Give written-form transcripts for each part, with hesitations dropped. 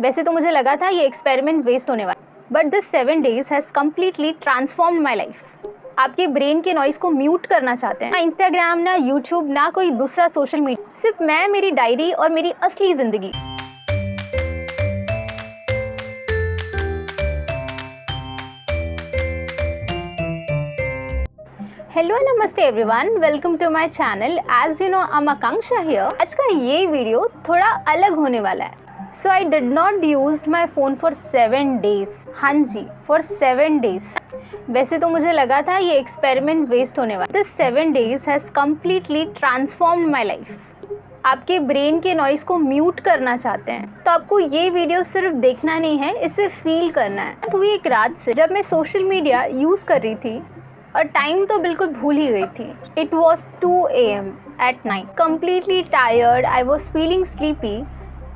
वैसे तो मुझे लगा था ये एक्सपेरिमेंट वेस्ट होने वाला, but this 7 days has completely transformed my life. आपके ब्रेन के नॉइस को म्यूट करना चाहते हैं। ना इंस्टाग्राम, ना यूट्यूब, ना कोई दूसरा सोशल मीडिया, सिर्फ मैं, मेरी डायरी और मेरी असली ज़िंदगी। हेलो नमस्ते everyone, welcome to my channel. As you know, I am Akanksha here. आज का ये वीडियो थोड़ा अलग होने वाला है। So I did not used my phone for 7 days। हाँ जी, फॉर 7 days। वैसे तो मुझे लगा था ये एक्सपेरिमेंट वेस्ट होने वाला। This 7 days has completely transformed my life. आपके ब्रेन के नॉइस को म्यूट करना चाहते हैं तो आपको ये वीडियो सिर्फ देखना नहीं है, इसे फील करना है। तो एक रात से जब मैं सोशल मीडिया यूज़ कर रही थी और टाइम तो बिल्कुल भूल ही गई थी। It was 2 AM at night, completely tired. I was feeling sleepy.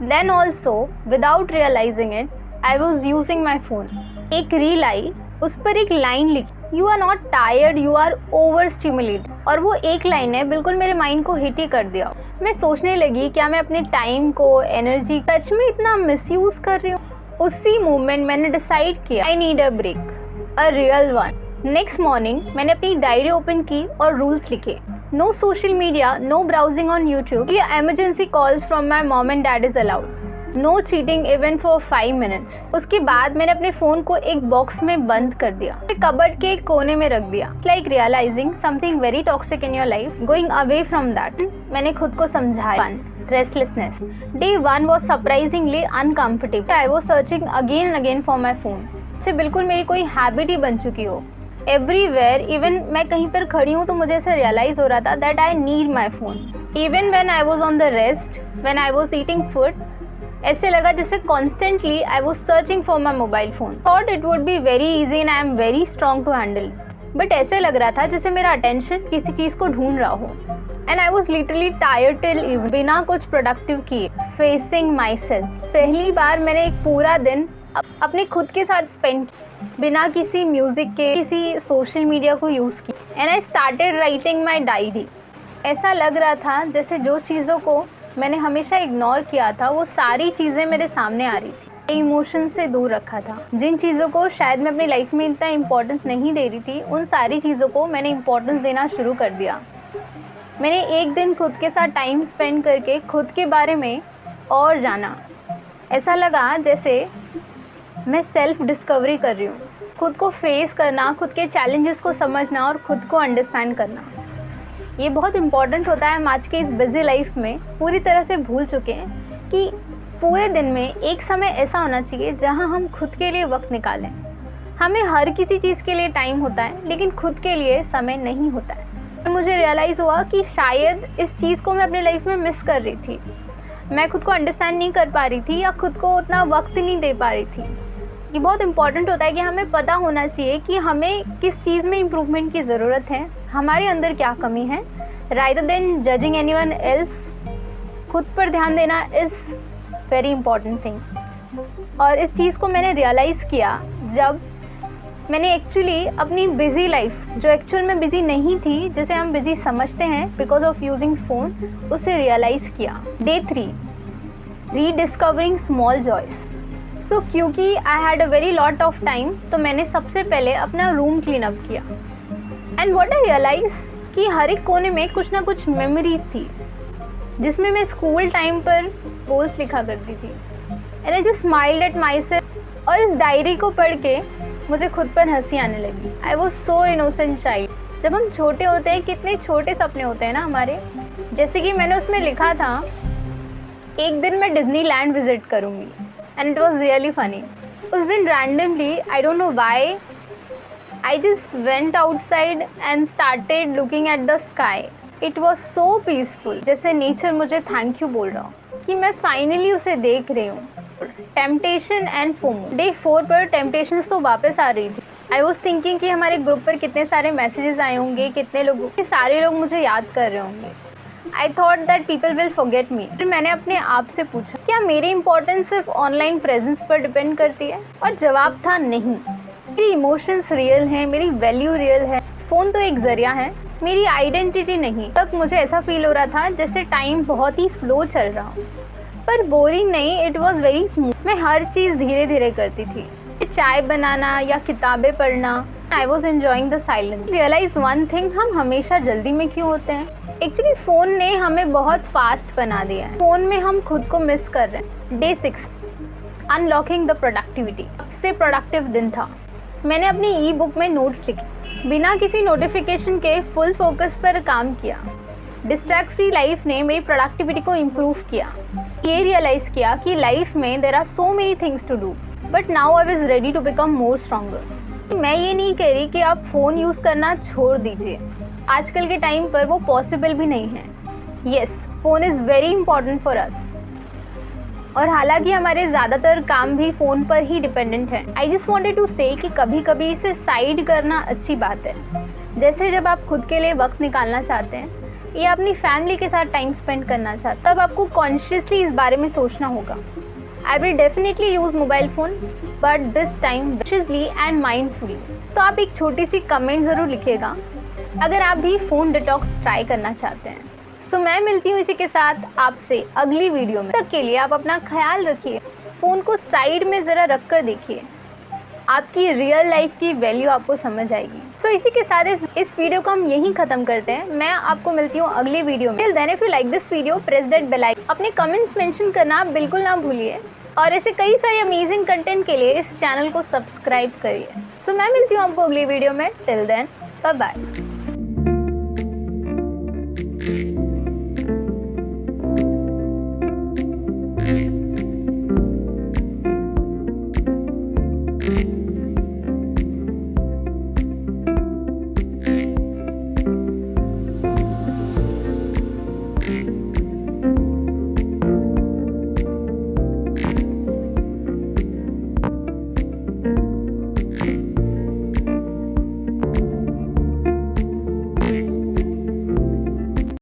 Then also, without realizing it, I was using my phone. एक रील आई, उस पर एक लाइन लिखी, You are not tired, you are overstimulated। और वो एक लाइन है, बिल्कुल मेरे माइंड को हिट ही कर दिया। मैं सोचने लगी, क्या मैं अपने टाइम को, एनर्जी सच में इतना मिसयूज़ कर रही हूँ? उसी मोमेंट मैंने डिसाइड किया, I need a break, a real one। Next morning मैंने अपनी डायरी ओपन की और रूल्स लिखे। No social media, no browsing on YouTube, या emergency calls from my mom and dad is allowed, no cheating even for 5 minutes। उसके बाद मैंने अपने फ़ोन को एक बॉक्स में बंद कर दिया, कबर्ड के एक कोने में रख दिया। Like realising something very toxic in your life, going away from that. मैंने खुद को समझाया। Restlessness. Day 1 was surprisingly uncomfortable. I was searching again and again for my phone। से बिल्कुल मेरी कोई हैबिट ही बन चुकी हो। एवरीवेयर, इवन मैं कहीं पर खड़ी हूँ तो मुझे ऐसे रियलाइज़ हो रहा था that I need my phone. Even when I was on the rest, when I was eating food, ऐसे लगा जैसे constantly I was searching for my mobile phone. Thought it would be very easy and I am very strong to handle, but ऐसे लग रहा था जैसे मेरा attention किसी चीज़ को ढूंढ रहा हो। And I was literally tired till even, बिना कुछ प्रोडक्टिव किए। फेसिंग माई सेल्फ, पहली बार मैंने एक पूरा दिन अपने खुद के साथ स्पेंड, बिना किसी म्यूज़िक के, किसी सोशल मीडिया को यूज़ की। And I started writing my diary. ऐसा लग रहा था जैसे जो चीज़ों को मैंने हमेशा इग्नोर किया था वो सारी चीज़ें मेरे सामने आ रही थी। इमोशन से दूर रखा था। जिन चीज़ों को शायद मैं अपनी लाइफ में इतना इम्पोर्टेंस नहीं दे रही थी, उन सारी चीज़ों को मैंने इम्पोर्टेंस देना शुरू कर दिया। मैंने एक दिन खुद के साथ टाइम स्पेंड करके खुद के बारे में और जाना। ऐसा लगा जैसे मैं सेल्फ डिस्कवरी कर रही हूँ। खुद को फेस करना, खुद के चैलेंजेस को समझना और खुद को अंडरस्टैंड करना, ये बहुत इम्पॉर्टेंट होता है। हम आज के इस बिजी लाइफ में पूरी तरह से भूल चुके हैं कि पूरे दिन में एक समय ऐसा होना चाहिए जहाँ हम खुद के लिए वक्त निकालें। हमें हर किसी चीज़ के लिए टाइम होता है, लेकिन खुद के लिए समय नहीं होता है। तो मुझे रियलाइज़ हुआ कि शायद इस चीज़ को मैं अपनी लाइफ में मिस कर रही थी। मैं खुद को अंडरस्टैंड नहीं कर पा रही थी या खुद को उतना वक्त नहीं दे पा रही थी। ये बहुत इंपॉर्टेंट होता है कि हमें पता होना चाहिए कि हमें किस चीज़ में इम्प्रूवमेंट की ज़रूरत है, हमारे अंदर क्या कमी है। Rather than judging anyone else, खुद पर ध्यान देना इज़ वेरी इंपॉर्टेंट थिंग। और इस चीज़ को मैंने रियलाइज़ किया जब मैंने एक्चुअली अपनी बिज़ी लाइफ, जो एक्चुअल में बिज़ी नहीं थी, जिसे हम बिज़ी समझते हैं बिकॉज ऑफ यूजिंग फ़ोन, उसे रियलाइज़ किया। Day 3, rediscovering small joys. So क्योंकि I had a very lot of time, तो मैंने सबसे पहले अपना रूम क्लीन अप किया। एंड व्हाट आई रियलाइज कि हर एक कोने में कुछ ना कुछ मेमोरीज थी, जिसमें मैं स्कूल टाइम पर गोल्स लिखा करती थी। And I just smiled at my self. और इस डायरी को पढ़ के मुझे खुद पर हंसी आने लगी। I was so innocent child. जब हम छोटे होते हैं, कितने छोटे सपने होते हैं ना हमारे। जैसे कि मैंने उसमें लिखा था, एक दिन मैं डिज्नीलैंड विजिट करूँगी। And it was really funny। उस दिन randomly, I don't know why, I just went outside and started looking at the sky। It was so peaceful, जैसे नेचर मुझे थैंक यू बोल रहा हो कि मैं फाइनली उसे देख रही हूँ। Temptation and FOMO. Day 4 पर टेम्पटेशंस तो वापस आ रही थी। आई वॉज थिंकिंग कि हमारे ग्रुप पर कितने सारे मैसेजेस आए होंगे, कितने लोगों के, सारे लोग मुझे याद कर रहे होंगे। I thought that people will forget me. फिर मैंने अपने आप से पूछा, क्या मेरी इंपॉर्टेंस सिर्फ ऑनलाइन प्रेजेंस पर डिपेंड करती है? और जवाब था नहीं। मेरी इमोशंस रियल हैं, मेरी वैल्यू रियल है। फ़ोन तो एक ज़रिया है, मेरी आइडेंटिटी नहीं। तक मुझे ऐसा फील हो रहा था जैसे टाइम बहुत ही स्लो चल रहा हो। पर बोरिंग नहीं, इट वॉज वेरी स्मूथ। मैं हर चीज़ धीरे धीरे करती थी, चाय बनाना या किताबें पढ़ना। I was enjoying the silence. Realise one thing, हम हमेशा जल्दी में क्यों होते हैं? एक्चुअली फ़ोन ने हमें बहुत फास्ट बना दिया है। फ़ोन में हम खुद को मिस कर रहे हैं। Day 6, unlocking the productivity. सबसे प्रोडक्टिव दिन था। मैंने अपनी ई बुक में नोट्स लिखे, बिना किसी नोटिफिकेशन के फुल फोकस पर काम किया। डिस्ट्रैक्ट फ्री लाइफ ने मेरी प्रोडक्टिविटी को इम्प्रूव किया। ये रियलाइज़ किया कि लाइफ में there are so many things to do, but now I was ready to become more stronger. मैं ये नहीं कह रही कि आप फ़ोन यूज़ करना छोड़ दीजिए, आजकल के टाइम पर वो पॉसिबल भी नहीं है। Yes, phone is very important for us, और हालांकि हमारे ज़्यादातर काम भी फ़ोन पर ही डिपेंडेंट है। आई जस्ट वॉन्टेड टू से कि कभी कभी इसे साइड करना अच्छी बात है। जैसे जब आप खुद के लिए वक्त निकालना चाहते हैं या अपनी फैमिली के साथ टाइम स्पेंड करना चाहते हैं, तब आपको कॉन्शियसली इस बारे में सोचना होगा। I will definitely use mobile phone, but this time consciously and mindfully। तो आप एक छोटी सी कमेंट ज़रूर लिखिएगा अगर आप भी फ़ोन डिटॉक्स ट्राई करना चाहते हैं। सो मैं मिलती हूँ इसी के साथ आपसे अगली वीडियो में। तब के लिए आप अपना ख्याल रखिए, फ़ोन को साइड में ज़रा रख कर देखिए, आपकी रियल लाइफ की वैल्यू आपको समझ आएगी। सो इसी के साथ इस वीडियो को हम यहीं ख़त्म करते हैं। मैं आपको मिलती हूँ अगली वीडियो में। Till then, if you like this video, press that bell icon. अपने कमेंट्स मेंशन करना बिल्कुल ना भूलिए, और ऐसे कई सारे अमेजिंग कंटेंट के लिए इस चैनल को सब्सक्राइब करिए। सो मैं मिलती हूँ आपको अगली वीडियो में। Till then, bye bye.